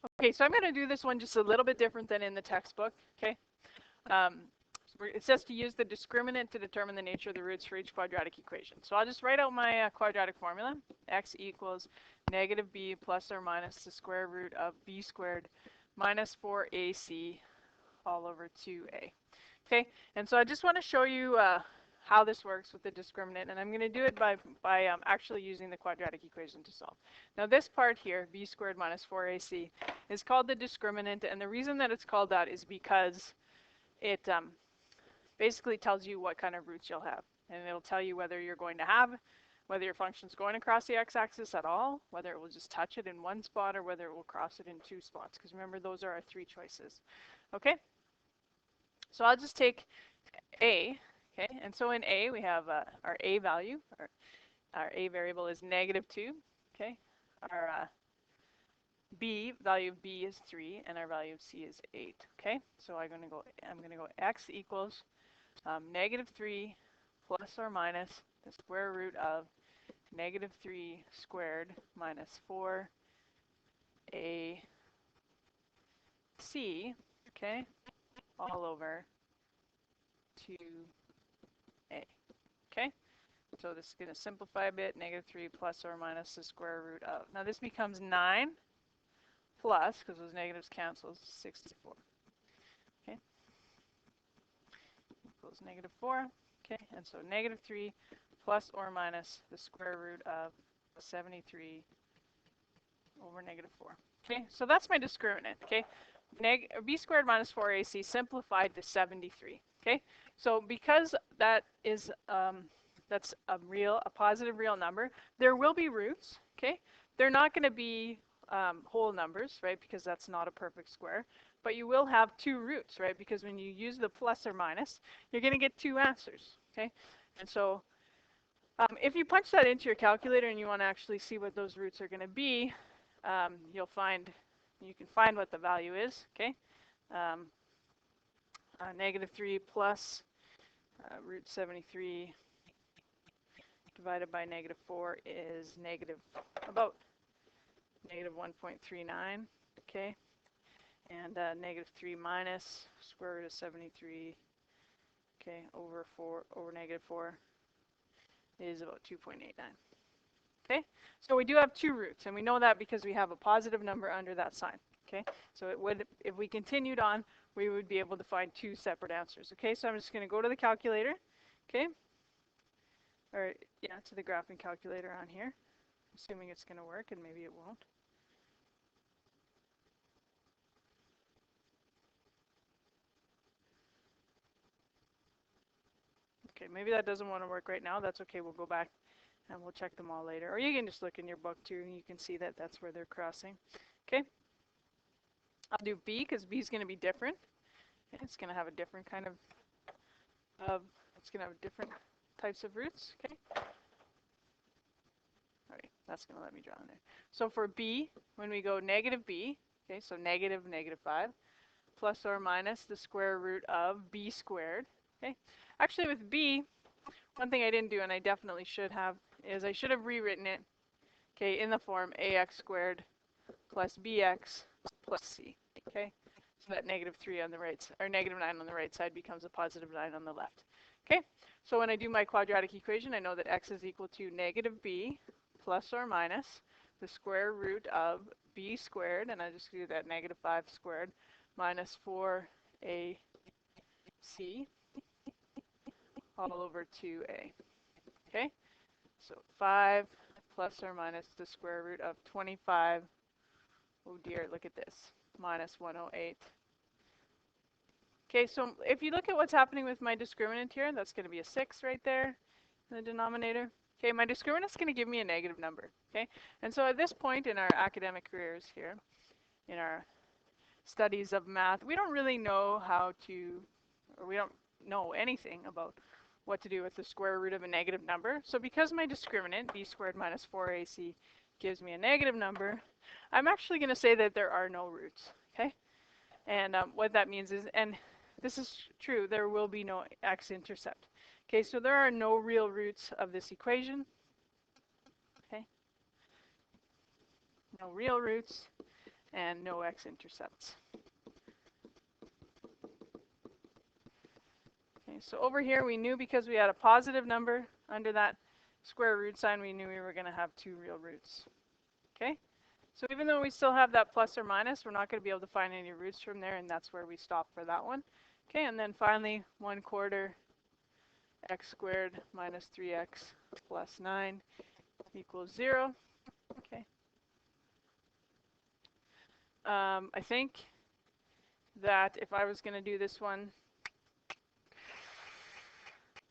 Okay, so I'm going to do this one just a little bit different than in the textbook. Okay. Um, it says to use the discriminant to determine the nature of the roots for each quadratic equation. So I'll just write out my quadratic formula. X equals negative b plus or minus the square root of b squared minus 4ac all over 2a. Okay, and so I just want to show you how this works with the discriminant, and I'm going to do it by actually using the quadratic equation to solve. Now this part here, b squared minus 4ac, is called the discriminant, and the reason that it's called that is because it basically tells you what kind of roots you'll have, and it'll tell you whether you're going to have, whether your function's going to cross the x-axis at all, whether it will just touch it in one spot, or whether it will cross it in two spots, because remember those are our three choices. Okay, so I'll just take a, okay, and so in a we have our a value, our a variable is negative 2, okay, our b, value of b is 3, and our value of c is 8, okay, so I'm going to go x equals negative 3 plus or minus the square root of negative 3 squared minus 4ac, okay, all over 2a, okay? So this is going to simplify a bit, negative 3 plus or minus the square root of. Now this becomes 9 plus, because those negatives cancel, 64, okay? Equals negative 4, okay? And so negative 3 plus or minus the square root of 73 over negative 4. Okay, so that's my discriminant, okay? B squared minus 4ac simplified to 73, okay? So because that is, that's a positive real number, there will be roots, okay? They're not going to be whole numbers, right? Because that's not a perfect square. But you will have two roots, right? Because when you use the plus or minus, you're going to get two answers, okay? And so if you punch that into your calculator and you want to actually see what those roots are going to be, you can find what the value is, okay? Negative 3 plus root 73 divided by negative 4 is about negative 1.39, okay? And negative 3 minus square root of 73, okay, over negative 4 is about 2.89. Okay, so we do have two roots, and we know that because we have a positive number under that sign. Okay, so it would, if we continued on, we would be able to find two separate answers. Okay, so I'm just going to go to the calculator. Okay, or yeah, to the graphing calculator on here, assuming it's going to work, and maybe it won't. Okay, maybe that doesn't want to work right now. That's okay. We'll go back and we'll check them all later. Or you can just look in your book too, and you can see that that's where they're crossing. Okay. I'll do B because B is going to be different. It's going to have a different kind of, it's going to have different types of roots. Okay. All right, that's going to let me draw in there. So for B, when we go negative B, okay, so negative 5, plus or minus the square root of B squared. Okay. Actually, with B, one thing I didn't do, and I definitely should have, is I should have rewritten it, okay, in the form ax squared plus bx plus c, okay? So that negative 3 on the right side, or negative 9 on the right side becomes a positive 9 on the left, okay? So when I do my quadratic equation, I know that x is equal to negative b plus or minus the square root of b squared, and I just do that negative 5 squared, minus 4ac all over 2a, okay? So 5 plus or minus the square root of 25, oh dear, look at this, minus 108. Okay, so if you look at what's happening with my discriminant here, that's going to be a 6 right there in the denominator. Okay, my discriminant's going to give me a negative number, okay? And so at this point in our academic careers here, in our studies of math, we don't really know how to, or we don't know anything about what to do with the square root of a negative number. So because my discriminant, b squared minus 4ac, gives me a negative number, I'm actually going to say that there are no roots, okay? And what that means is, and this is true, there will be no x-intercept. Okay, so there are no real roots of this equation. Okay, no real roots. and no x-intercepts. Okay, so over here we knew because we had a positive number under that square root sign, we knew we were going to have 2 real roots. Okay, so even though we still have that plus or minus, we're not going to be able to find any roots from there, and that's where we stop for that one. Okay, and then finally 1/4 x squared minus 3x plus 9 equals 0. Okay. I think that if I was going to do this one,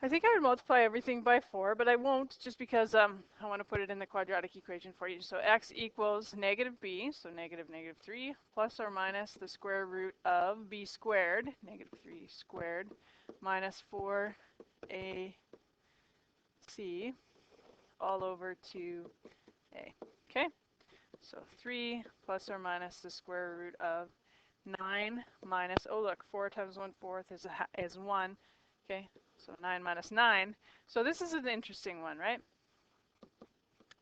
I think I would multiply everything by 4, but I won't just because I want to put it in the quadratic equation for you. So x equals negative b, so negative 3, plus or minus the square root of b squared, negative 3 squared, minus 4ac all over 2a. Okay, so 3 plus or minus the square root of 9 minus, oh look, 4 times 1/4 is 1. Okay, so 9 minus 9. So this is an interesting one, right?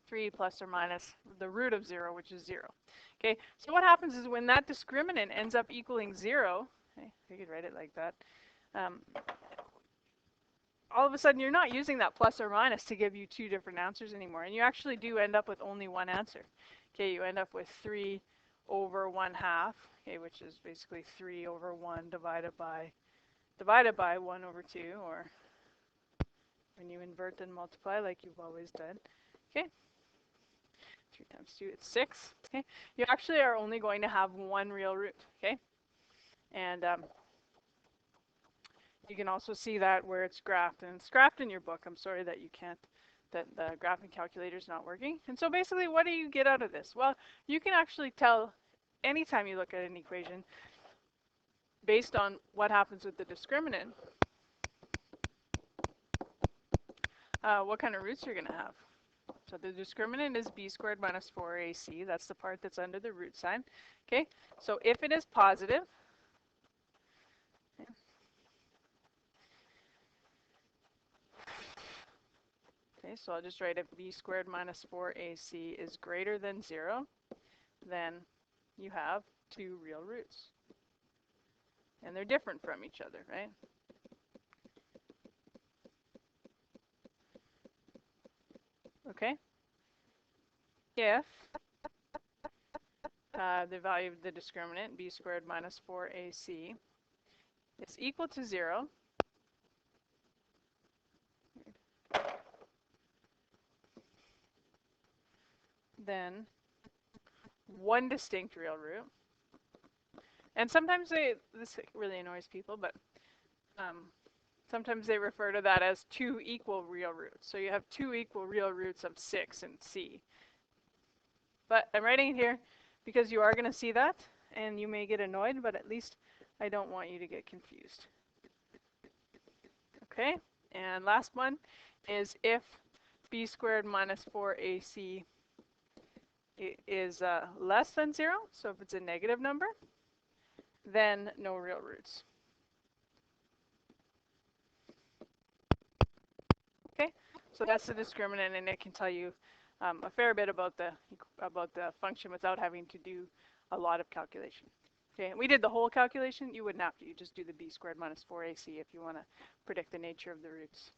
3 plus or minus the root of 0, which is 0. Okay, so what happens is when that discriminant ends up equaling 0, okay, you could write it like that, all of a sudden you're not using that plus or minus to give you 2 different answers anymore, and you actually do end up with only one answer. Okay, you end up with 3 over 1/2, okay, which is basically 3 over 1 divided by 1 over 2, or when you invert and multiply like you've always done. Okay, 3 times 2, it's 6. Okay, you actually are only going to have one real root. Okay, and you can also see that where it's graphed, and it's graphed in your book. I'm sorry that you can't, that the graphing calculator is not working. And so basically, what do you get out of this? Well, you can actually tell anytime you look at an equation based on what happens with the discriminant, what kind of roots you're going to have. So the discriminant is b squared minus 4ac. That's the part that's under the root sign. Okay, so if it is positive, okay, so I'll just write if b squared minus 4ac is greater than 0, then you have 2 real roots. And they're different from each other, right? Okay. If the value of the discriminant, b squared minus 4ac, is equal to 0, then one distinct real root. And sometimes this really annoys people, but sometimes they refer to that as 2 equal real roots. So you have 2 equal real roots of 6 in C. But I'm writing it here because you are going to see that, and you may get annoyed, but at least I don't want you to get confused. Okay, and last one is if b squared minus 4ac is less than 0, so if it's a negative number, then no real roots. Okay, so that's the discriminant, and it can tell you a fair bit about the function without having to do a lot of calculation. Okay, we did the whole calculation. You wouldn't have to. You just do the b squared minus 4ac if you want to predict the nature of the roots.